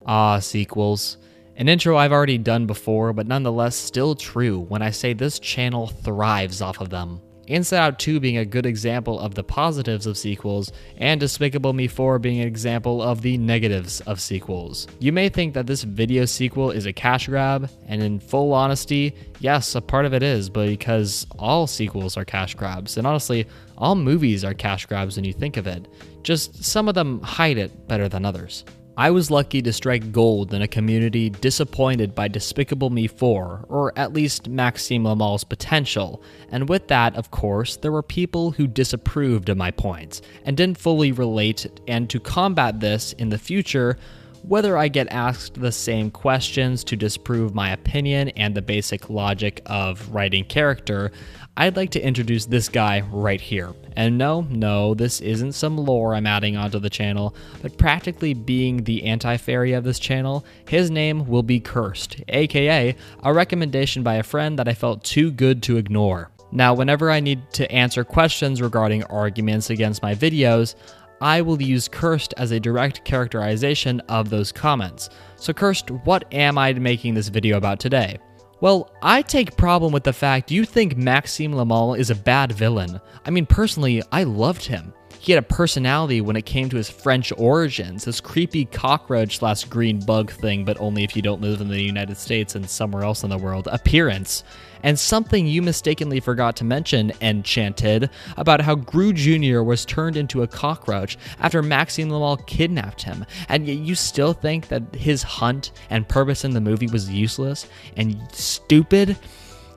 Ah, sequels. An intro I've already done before, but nonetheless still true when I say this channel thrives off of them. Inside Out 2 being a good example of the positives of sequels, and Despicable Me 4 being an example of the negatives of sequels. You may think that this video sequel is a cash grab, and in full honesty, yes, a part of it is, but because all sequels are cash grabs, and honestly, all movies are cash grabs when you think of it. Just some of them hide it better than others. I was lucky to strike gold in a community disappointed by Despicable Me 4, or at least Maxim potential, and with that, of course, there were people who disapproved of my points, and didn't fully relate, and to combat this in the future, whether I get asked the same questions to disprove my opinion and the basic logic of writing character, I'd like to introduce this guy right here. And no, this isn't some lore I'm adding onto the channel, but practically being the anti-fairy of this channel, his name will be Cursed, aka a recommendation by a friend that I felt too good to ignore. Now, whenever I need to answer questions regarding arguments against my videos, I will use Cursed as a direct characterization of those comments. So Cursed, what am I making this video about today? Well, I take problem with the fact you think Maxim is a bad villain. I mean, personally, I loved him. He had a personality when it came to his French origins, this creepy cockroach/green bug thing, but only if you don't live in the United States and somewhere else in the world, appearance. And something you mistakenly forgot to mention, Enchanted, about how Gru Jr. was turned into a cockroach after Maxim kidnapped him, and yet you still think that his hunt and purpose in the movie was useless and stupid?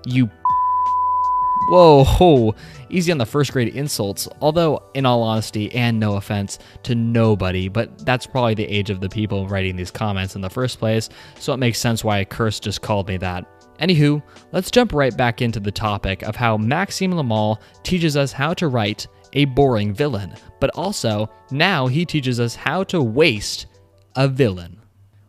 You Whoa, easy on the first grade insults, although in all honesty and no offense to nobody, but that's probably the age of the people writing these comments in the first place, so it makes sense why a curse just called me that. Anywho, let's jump right back into the topic of how Maxim teaches us how to write a boring villain, but also now he teaches us how to waste a villain.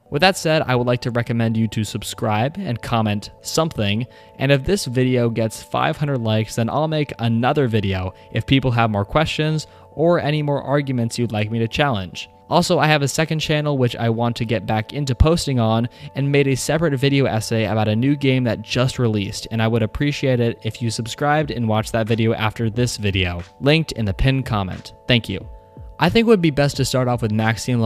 With that said, I would like to recommend you to subscribe and comment something, and if this video gets 500 likes, then I'll make another video if people have more questions or any more arguments you'd like me to challenge. Also, I have a second channel which I want to get back into posting on, and made a separate video essay about a new game that just released, and I would appreciate it if you subscribed and watched that video after this video, linked in the pinned comment. Thank you. I think it would be best to start off with Maxim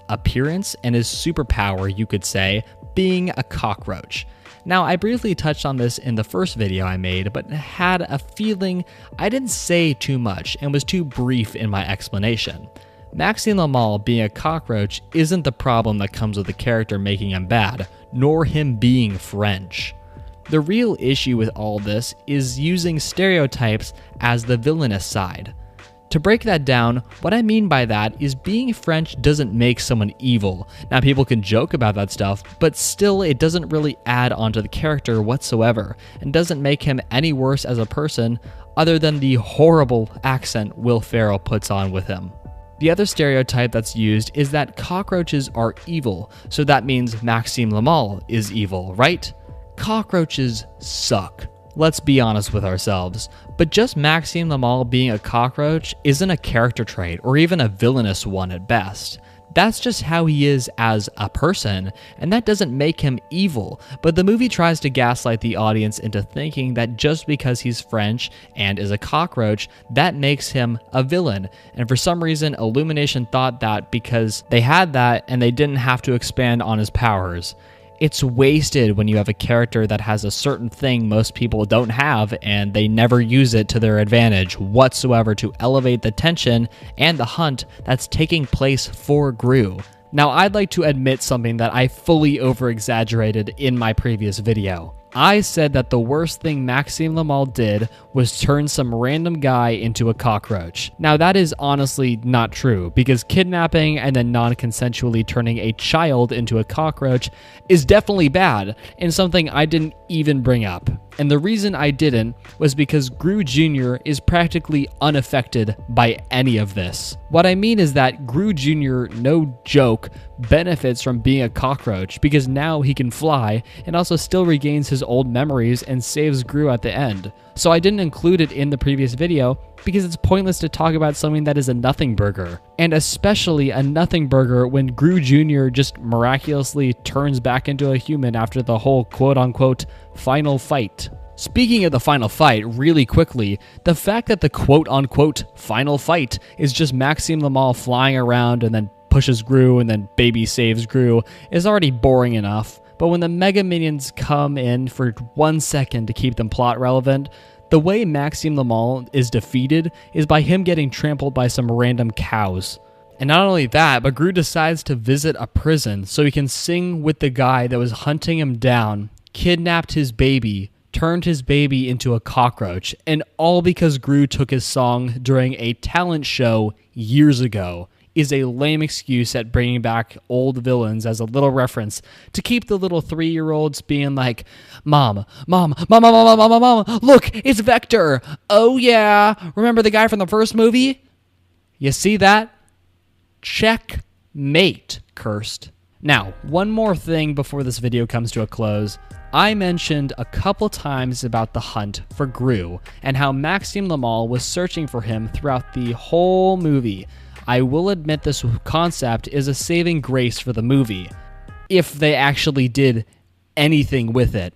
appearance and his superpower, you could say, being a cockroach. Now, I briefly touched on this in the first video I made, but had a feeling I didn't say too much and was too brief in my explanation. Maxim being a cockroach isn't the problem that comes with the character making him bad, nor him being French. The real issue with all this is using stereotypes as the villainous side. To break that down, what I mean by that is being French doesn't make someone evil. Now, people can joke about that stuff, but still it doesn't really add onto the character whatsoever, and doesn't make him any worse as a person other than the horrible accent Will Ferrell puts on with him. The other stereotype that's used is that cockroaches are evil, so that means Maxim is evil, right? Cockroaches suck. Let's be honest with ourselves, but just Maxim being a cockroach isn't a character trait, or even a villainous one at best. That's just how he is as a person, and that doesn't make him evil, but the movie tries to gaslight the audience into thinking that just because he's French and is a cockroach, that makes him a villain, and for some reason Illumination thought that because they had that and they didn't have to expand on his powers. It's wasted when you have a character that has a certain thing most people don't have, and they never use it to their advantage whatsoever to elevate the tension and the hunt that's taking place for Gru. Now, I'd like to admit something that I fully over-exaggerated in my previous video. I said that the worst thing Maxim did was turn some random guy into a cockroach. Now, that is honestly not true, because kidnapping and then non-consensually turning a child into a cockroach is definitely bad, and something I didn't even bring up. And the reason I didn't was because Gru Jr. is practically unaffected by any of this. What I mean is that Gru Jr., no joke, benefits from being a cockroach because now he can fly and also still regains his old memories and saves Gru at the end. so I didn't include it in the previous video because it's pointless to talk about something that is a nothing burger, and especially a nothing burger when Gru Jr. just miraculously turns back into a human after the whole quote-unquote final fight. Speaking of the final fight, really quickly, the fact that the quote-unquote final fight is just Maxim the Mall flying around and then pushes Gru and then baby saves Gru is already boring enough. But when the Mega Minions come in for 1 second to keep them plot relevant, the way Maxim the Mall is defeated is by him getting trampled by some random cows. And not only that, but Gru decides to visit a prison so he can sing with the guy that was hunting him down, kidnapped his baby, turned his baby into a cockroach, and all because Gru took his song during a talent show years ago is a lame excuse at bringing back old villains as a little reference to keep the little 3-year-olds being like, Mom, look, it's Vector. Oh yeah, remember the guy from the first movie? You see that? Checkmate, cursed. Now, one more thing before this video comes to a close. I mentioned a couple times about the hunt for Gru and how Maxim the Mall was searching for him throughout the whole movie. I will admit this concept is a saving grace for the movie, if they actually did anything with it.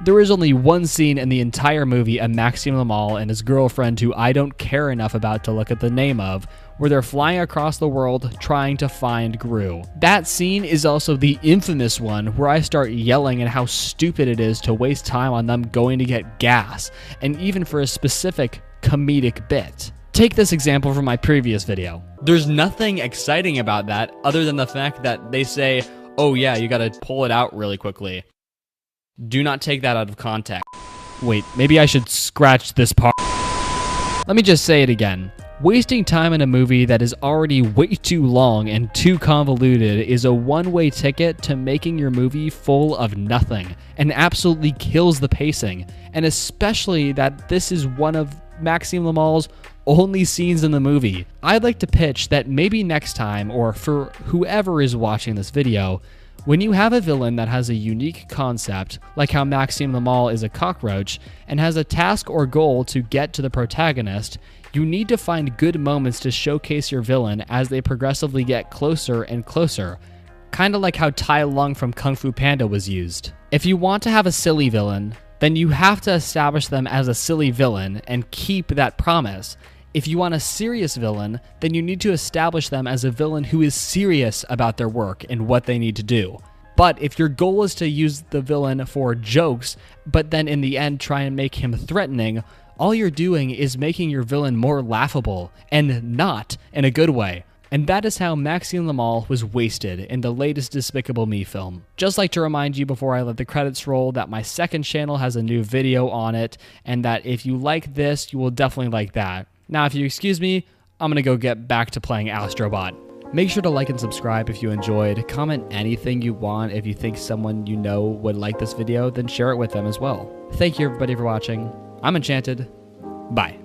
There is only one scene in the entire movie of Maxim the Mall and his girlfriend, who I don't care enough about to look at the name of, where they're flying across the world trying to find Gru. That scene is also the infamous one where I start yelling at how stupid it is to waste time on them going to get gas, and even for a specific comedic bit. Take this example from my previous video. There's nothing exciting about that other than the fact that they say, oh yeah, you gotta pull it out really quickly. Do not take that out of context. Wait, maybe I should scratch this part. Let me just say it again. Wasting time in a movie that is already way too long and too convoluted is a one-way ticket to making your movie full of nothing and absolutely kills the pacing, and especially that this is one of Maxim the Mall's only scenes in the movie. I'd like to pitch that maybe next time, or for whoever is watching this video, when you have a villain that has a unique concept, like how Maxim the Mall is a cockroach, and has a task or goal to get to the protagonist, you need to find good moments to showcase your villain as they progressively get closer and closer. Kinda like how Tai Lung from Kung Fu Panda was used. If you want to have a silly villain, then you have to establish them as a silly villain and keep that promise. If you want a serious villain, then you need to establish them as a villain who is serious about their work and what they need to do. But if your goal is to use the villain for jokes, but then in the end try and make him threatening, all you're doing is making your villain more laughable, and not in a good way. And that is how Maxim the Mall was wasted in the latest Despicable Me film. Just like to remind you before I let the credits roll that my second channel has a new video on it, and that if you like this, you will definitely like that. Now, if you excuse me, I'm gonna go get back to playing Astrobot. Make sure to like and subscribe if you enjoyed. Comment anything you want. If you think someone you know would like this video, then share it with them as well. Thank you everybody for watching. I'm Enchanted. Bye.